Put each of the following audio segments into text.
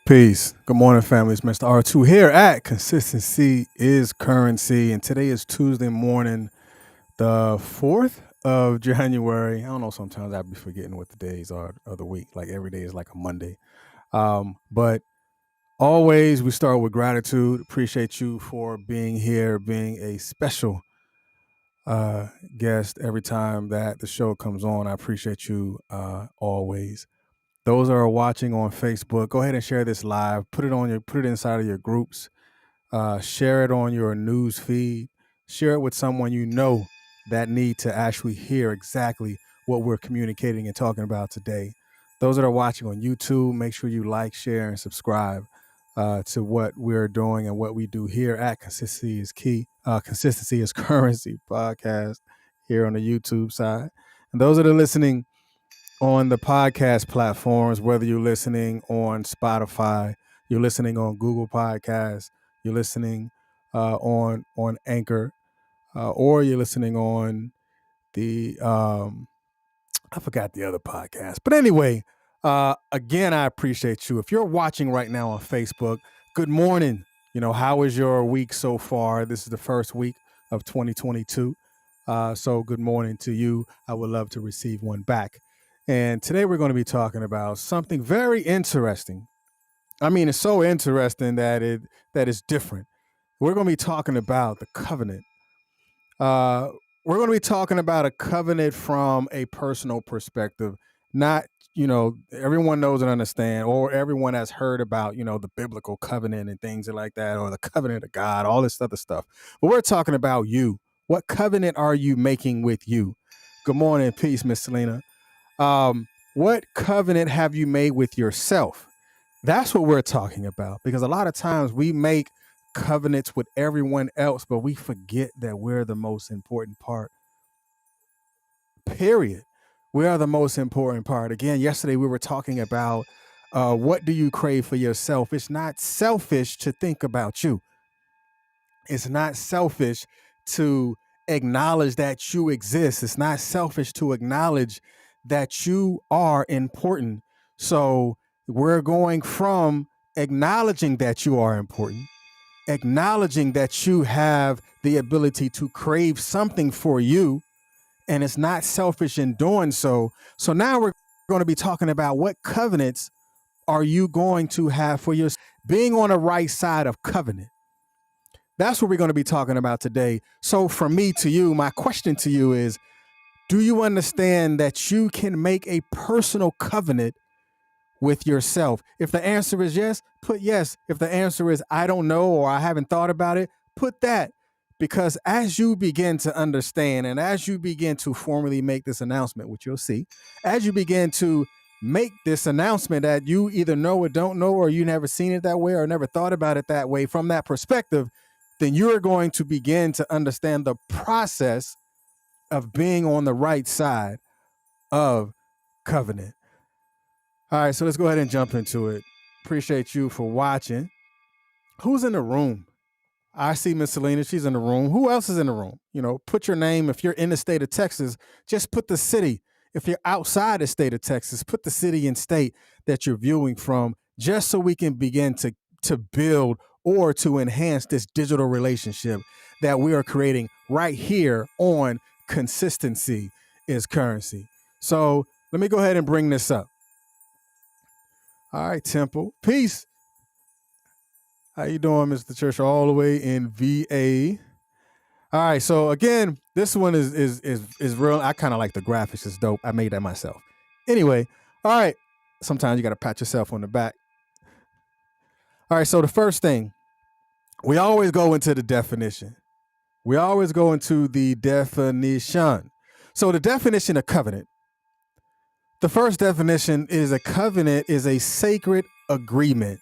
Peace. Good morning, family. It's Mr. R2 here at Consistency is Currency. And today is Tuesday morning, the 4th of January. I don't know, sometimes I be forgetting what the days are of the week. Like every day is like a Monday. But always we start with gratitude. Appreciate you for being here, being a special guest every time that the show comes on. I appreciate you always. Those that are watching on Facebook, go ahead and share this live. Put it inside of your groups. Share it on your news feed. Share it with someone you know that need to actually hear exactly what we're communicating and talking about today. Those that are watching on YouTube, make sure you like, share, and subscribe to what we're doing and what we do here at Consistency is Key. Consistency is Currency podcast here on the YouTube side. And those that are listening on the podcast platforms, whether you're listening on Spotify, you're listening on Google Podcasts, you're listening on Anchor, or you're listening on the I forgot the other podcast. But anyway, again, I appreciate you. If you're watching right now on Facebook, good morning. How is your week so far? This is the first week of 2022. So good morning to you. I would love to receive one back. And today we're going to be talking about something very interesting. I mean, it's so interesting that it's different. We're going to be talking about the covenant. Uh, we're going to be talking about a covenant from a personal perspective, not, everyone knows and understand, or everyone has heard about, the biblical covenant and things like that, or the covenant of God, all this other stuff. But we're talking about you. What covenant are you making with you? Good morning. Peace, Miss Selena. What covenant have you made with yourself? That's what we're talking about, because a lot of times we make covenants with everyone else, but we forget that we're the most important part. Period. We are the most important part. Again, yesterday we were talking about what do you crave for yourself? It's not selfish to think about you. It's not selfish to acknowledge that you exist. It's not selfish to acknowledge that you are important. So we're going from acknowledging that you are important, acknowledging that you have the ability to crave something for you, and it's not selfish in doing so. So now we're going to be talking about what covenants are you going to have for yourself, being on the right side of covenant. That's what we're going to be talking about today. So from me to you, my question to you is, do you understand that you can make a personal covenant with yourself? If the answer is yes, put yes. If the answer is I don't know or I haven't thought about it, put that. Because as you begin to understand and as you begin to formally make this announcement, which you'll see, as you begin to make this announcement that you either know or don't know, or you never seen it that way or never thought about it that way from that perspective, then you're going to begin to understand the process of being on the right side of covenant. All right, so let's go ahead and jump into it. Appreciate you for watching. Who's in the room? I see Miss Selena. She's in the room. Who else is in the room? Put your name. If you're in the state of Texas, just put the city. If you're outside the state of Texas, put the city and state that you're viewing from, just so we can begin to build or to enhance this digital relationship that we are creating right here on Consistency is Currency. So let me go ahead and bring this up. All right, Temple. Peace. How you doing, Mr. Church? All the way in VA. All right, so again, this one is real. I kind of like the graphics. It's dope. I made that myself. Anyway, all right. Sometimes you got to pat yourself on the back. All right, so the first thing, we always go into the definition. We always go into the definition. So the definition of covenant. The first definition is a covenant is a sacred agreement.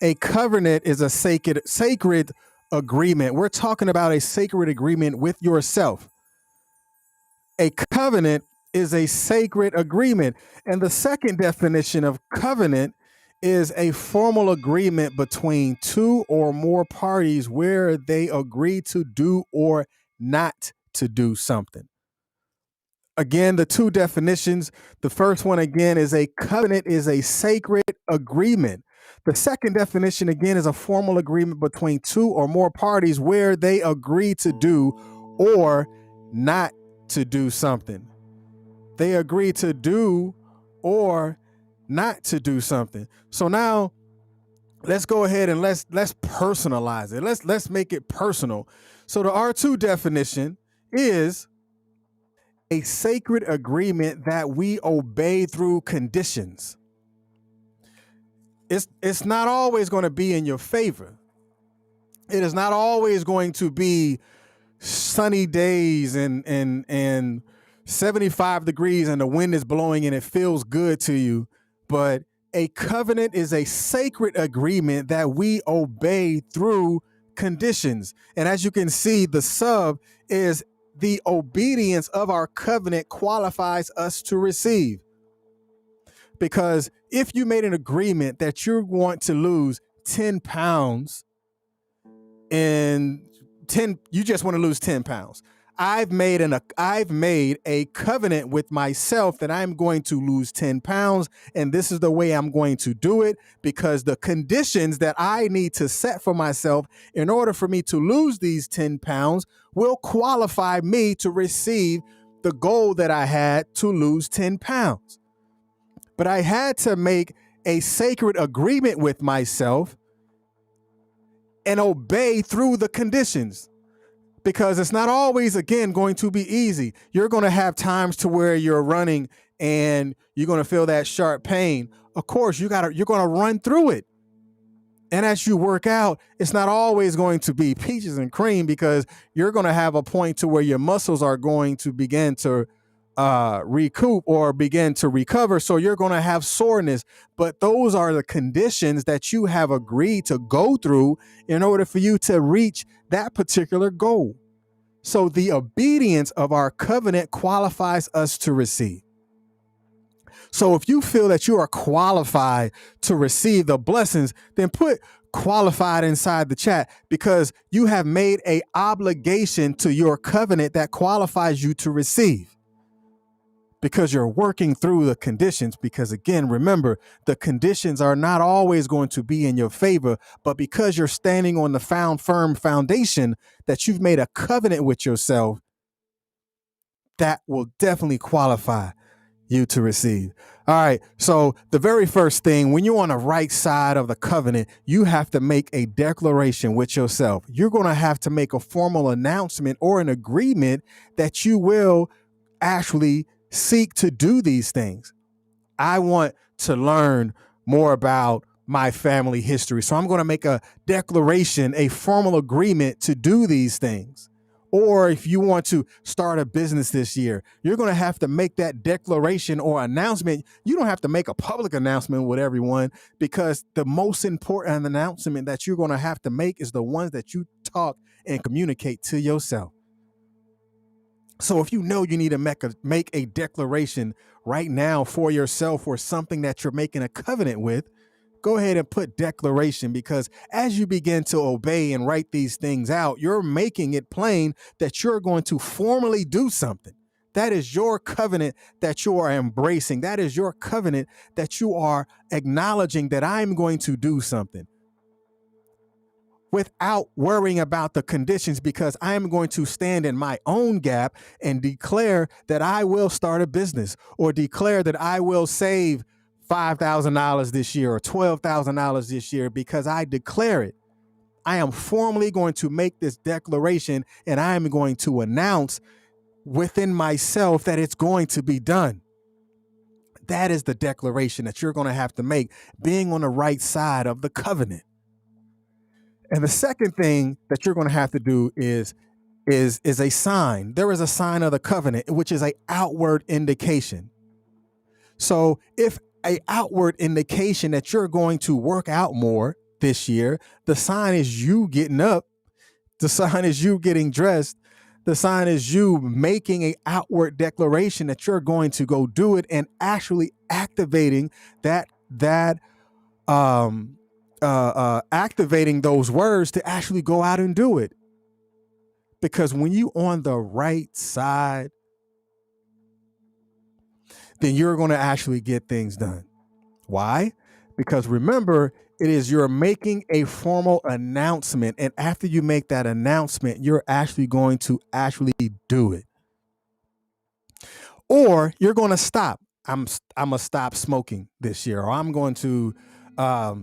A covenant is a sacred agreement. We're talking about a sacred agreement with yourself. A covenant is a sacred agreement. And the second definition of covenant is a formal agreement between two or more parties where they agree to do or not to do something. Again, the two definitions. The first one, again, is a covenant is a sacred agreement. The second definition, again, is a formal agreement between two or more parties where they agree to do or not to do something. They agree to do or not to do something. So now let's go ahead and let's personalize it. Let's make it personal. So the R2 definition is a sacred agreement that we obey through conditions. It's not always going to be in your favor. It is not always going to be sunny days and 75 degrees and the wind is blowing and it feels good to you. But a covenant is a sacred agreement that we obey through conditions. And as you can see, the sub is the obedience of our covenant qualifies us to receive. Because if you made an agreement that you want to lose 10 pounds in 10, you just want to lose 10 pounds. I've made a covenant with myself that I'm going to lose 10 pounds. And this is the way I'm going to do it, because the conditions that I need to set for myself in order for me to lose these 10 pounds will qualify me to receive the goal that I had to lose 10 pounds. But I had to make a sacred agreement with myself and obey through the conditions, because it's not always, again, going to be easy. You're going to have times to where you're running and you're going to feel that sharp pain. Of course, you're going to run through it. And as you work out, it's not always going to be peaches and cream, because you're going to have a point to where your muscles are going to begin to recoup or begin to recover. So you're going to have soreness, but those are the conditions that you have agreed to go through in order for you to reach that particular goal. So the obedience of our covenant qualifies us to receive. So if you feel that you are qualified to receive the blessings, then put qualified inside the chat, because you have made an obligation to your covenant that qualifies you to receive. Because you're working through the conditions. Because again, remember, the conditions are not always going to be in your favor, but because you're standing on the firm foundation that you've made a covenant with yourself, that will definitely qualify you to receive. All right. So the very first thing, when you're on the right side of the covenant, you have to make a declaration with yourself. You're going to have to make a formal announcement or an agreement that you will actually seek to do these things. I want to learn more about my family history. So I'm going to make a declaration, a formal agreement to do these things. Or if you want to start a business this year, you're going to have to make that declaration or announcement. You don't have to make a public announcement with everyone, because the most important announcement that you're going to have to make is the ones that you talk and communicate to yourself. So if you know you need to make a declaration right now for yourself or something that you're making a covenant with, go ahead and put declaration, because as you begin to obey and write these things out, you're making it plain that you're going to formally do something. That is your covenant that you are embracing. That is your covenant that you are acknowledging that I'm going to do something, without worrying about the conditions, because I am going to stand in my own gap and declare that I will start a business, or declare that I will save $5,000 this year or $12,000 this year, because I declare it. I am formally going to make this declaration, and I am going to announce within myself that it's going to be done. That is the declaration that you're going to have to make, being on the right side of the covenant. And the second thing that you're going to have to do is a sign. There is a sign of the covenant, which is an outward indication. So if an outward indication that you're going to work out more this year, the sign is you getting up. The sign is you getting dressed. The sign is you making an outward declaration that you're going to go do it, and actually activating activating those words to actually go out and do it. Because when you on the right side, then you're going to actually get things done. Why? Because remember, It is you're making a formal announcement. And after you make that announcement, you're actually going to actually do it. Or you're going to stop. I'm going to stop smoking this year, or I'm going to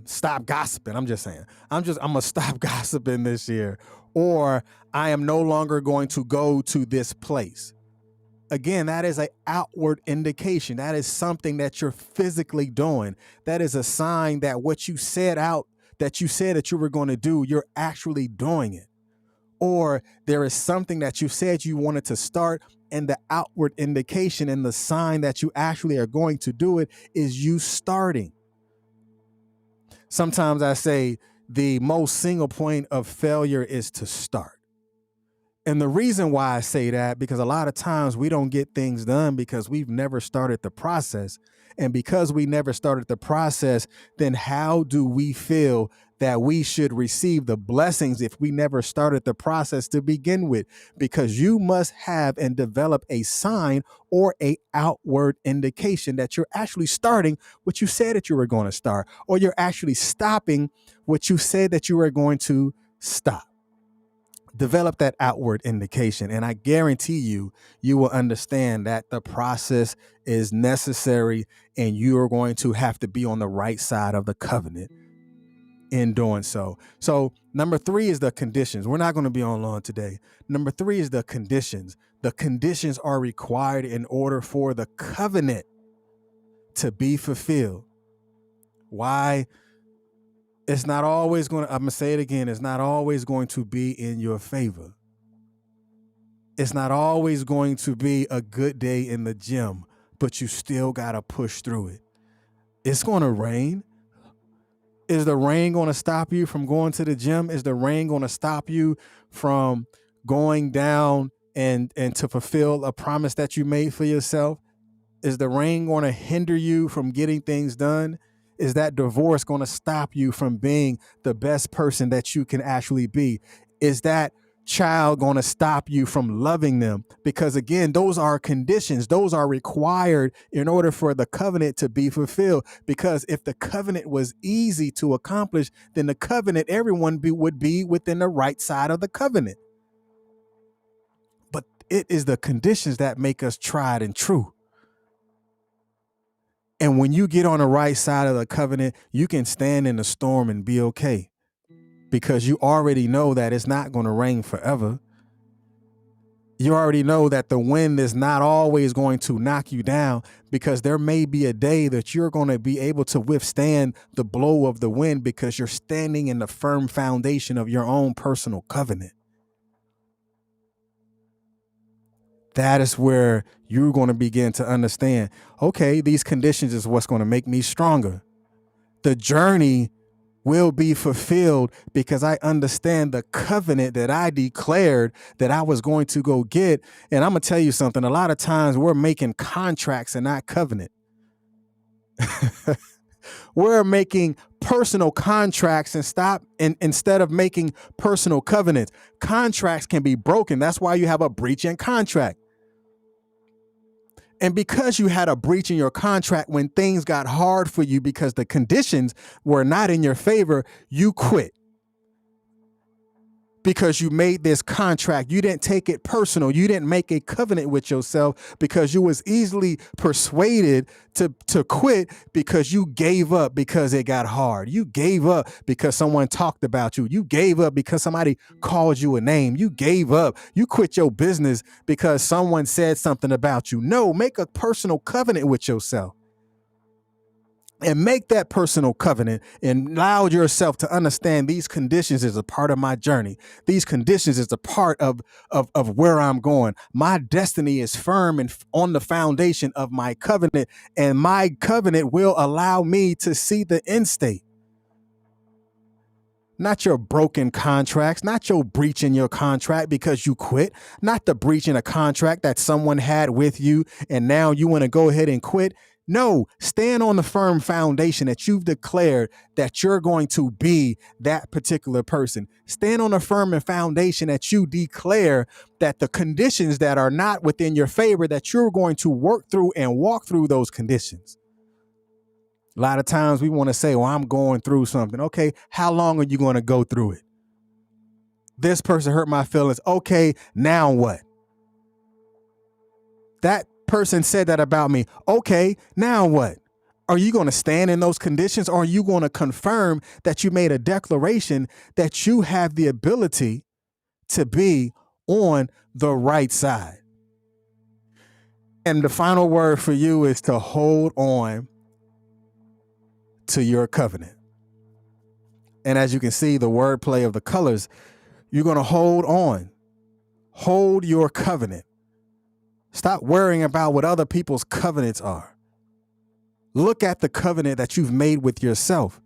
stop gossiping. I'm just saying. I'm going to stop gossiping this year, or I am no longer going to go to this place. Again, that is an outward indication. That is something that you're physically doing. That is a sign that what you said that you were going to do, you're actually doing it. Or there is something that you said you wanted to start, and the outward indication and the sign that you actually are going to do it is you starting. Sometimes I say the most single point of failure is to start. And the reason why I say that, because a lot of times we don't get things done because we've never started the process. And because we never started the process, then how do we feel that we should receive the blessings if we never started the process to begin with? Because you must have and develop a sign or a outward indication that you're actually starting what you said that you were going to start, or you're actually stopping what you said that you were going to stop. Develop that outward indication, and I guarantee you will understand that the process is necessary, and you are going to have to be on the right side of the covenant in doing so. So number 3 is the conditions. We're not going to be on long today. Number 3 is the conditions. The conditions are required in order for the covenant to be fulfilled. Why? It's not always going to, I'm going to say it again, it's not always going to be in your favor. It's not always going to be a good day in the gym, but you still got to push through it. It's going to rain. Is the rain going to stop you from going to the gym? Is the rain going to stop you from going down and to fulfill a promise that you made for yourself? Is the rain going to hinder you from getting things done? Is that divorce going to stop you from being the best person that you can actually be? Is that child going to stop you from loving them? Because again, those are conditions. Those are required in order for the covenant to be fulfilled. Because if the covenant was easy to accomplish, then the covenant, everyone would be within the right side of the covenant. But it is the conditions that make us tried and true. And when you get on the right side of the covenant, you can stand in the storm and be okay, because you already know that it's not going to rain forever. You already know that the wind is not always going to knock you down, because there may be a day that you're going to be able to withstand the blow of the wind because you're standing in the firm foundation of your own personal covenant. That is where you're going to begin to understand, okay, these conditions is what's going to make me stronger. The journey will be fulfilled because I understand the covenant that I declared that I was going to go get. And I'm going to tell you something. A lot of times we're making contracts and not covenant. We're making personal contracts instead of making personal covenants. Contracts can be broken. That's why you have a breach in contract. And because you had a breach in your contract when things got hard for you because the conditions were not in your favor, you quit. Because you made this contract. You didn't take it personal. You didn't make a covenant with yourself because you was easily persuaded to quit because you gave up because it got hard. You gave up because someone talked about you. You gave up because somebody called you a name. You gave up. You quit your business because someone said something about you. No, make a personal covenant with yourself. And make that personal covenant and allow yourself to understand these conditions is a part of my journey. These conditions is a part of where I'm going. My destiny is firm and on the foundation of my covenant, and my covenant will allow me to see the end state. Not your broken contracts, not your breach in your contract because you quit, not the breach in a contract that someone had with you and now you want to go ahead and quit. No, stand on the firm foundation that you've declared that you're going to be that particular person. Stand on a firm foundation that you declare that the conditions that are not within your favor, that you're going to work through and walk through those conditions. A lot of times we want to say, well, I'm going through something. Okay, how long are you going to go through it? This person hurt my feelings. Okay, now what? That person said that about me. Okay, now what? Are you going to stand in those conditions, or are you going to confirm that you made a declaration that you have the ability to be on the right side? And the final word for you is to hold on to your covenant. And as you can see, the wordplay of the colors, you're going to hold on. Hold your covenant. Stop worrying about what other people's covenants are. Look at the covenant that you've made with yourself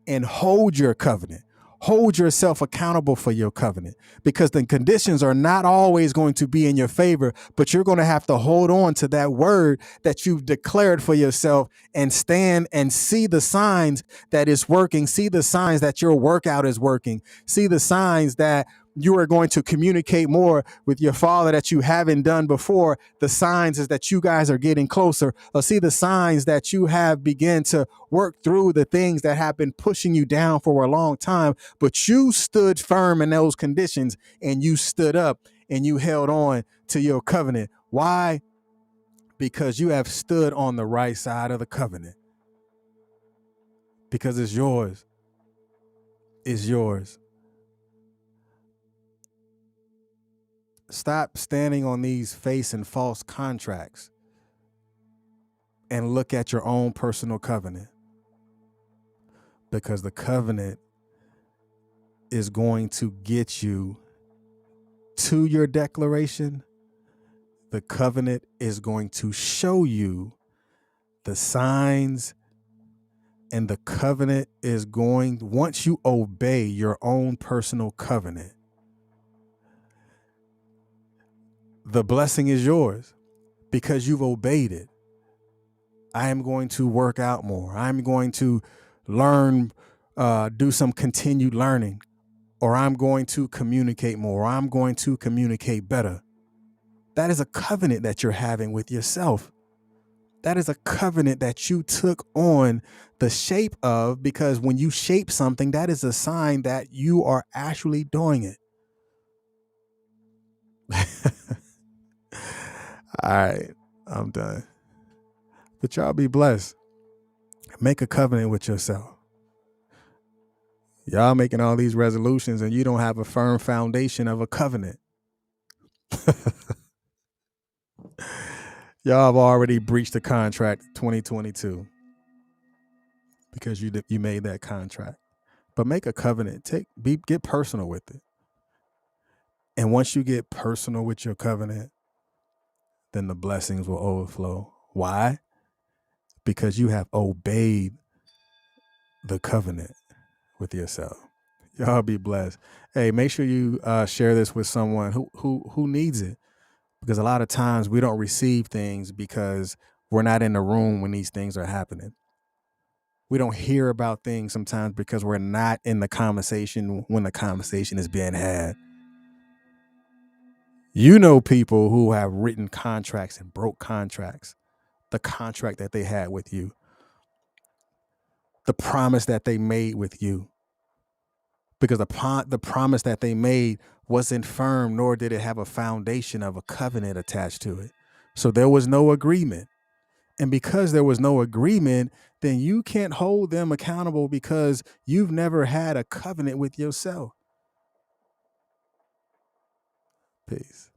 and hold your covenant. Hold yourself accountable for your covenant, because the conditions are not always going to be in your favor, but you're going to have to hold on to that word that you've declared for yourself and stand and see the signs that it's working. See the signs that your workout is working. See the signs that you are going to communicate more with your father that you haven't done before. The signs is that you guys are getting closer. Or see the signs that you have begun to work through the things that have been pushing you down for a long time, but you stood firm in those conditions and you stood up and you held on to your covenant. Why? Because you have stood on the right side of the covenant. Because it's yours. It's yours. Stop standing on these facing false contracts and look at your own personal covenant, because the covenant is going to get you to your declaration. The covenant is going to show you the signs, and the covenant is going, once you obey your own personal covenant, the blessing is yours because you've obeyed it. I am going to work out more. I'm going to learn, do some continued learning, or I'm going to communicate more. Or I'm going to communicate better. That is a covenant that you're having with yourself. That is a covenant that you took on the shape of, because when you shape something, that is a sign that you are actually doing it. All right, I'm done. But y'all be blessed. Make a covenant with yourself. Y'all making all these resolutions and you don't have a firm foundation of a covenant. Y'all have already breached the contract 2022 because you made that contract. But make a covenant. Get personal with it. And once you get personal with your covenant, then the blessings will overflow. Why? Because you have obeyed the covenant with yourself. Y'all be blessed. Hey, make sure you share this with someone who needs it, because a lot of times we don't receive things because we're not in the room when these things are happening. We don't hear about things sometimes because we're not in the conversation when the conversation is being had. You know people who have written contracts and broke contracts, the contract that they had with you, the promise that they made with you, because the promise that they made wasn't firm, nor did it have a foundation of a covenant attached to it. So there was no agreement. And because there was no agreement, then you can't hold them accountable because you've never had a covenant with yourself. Peace.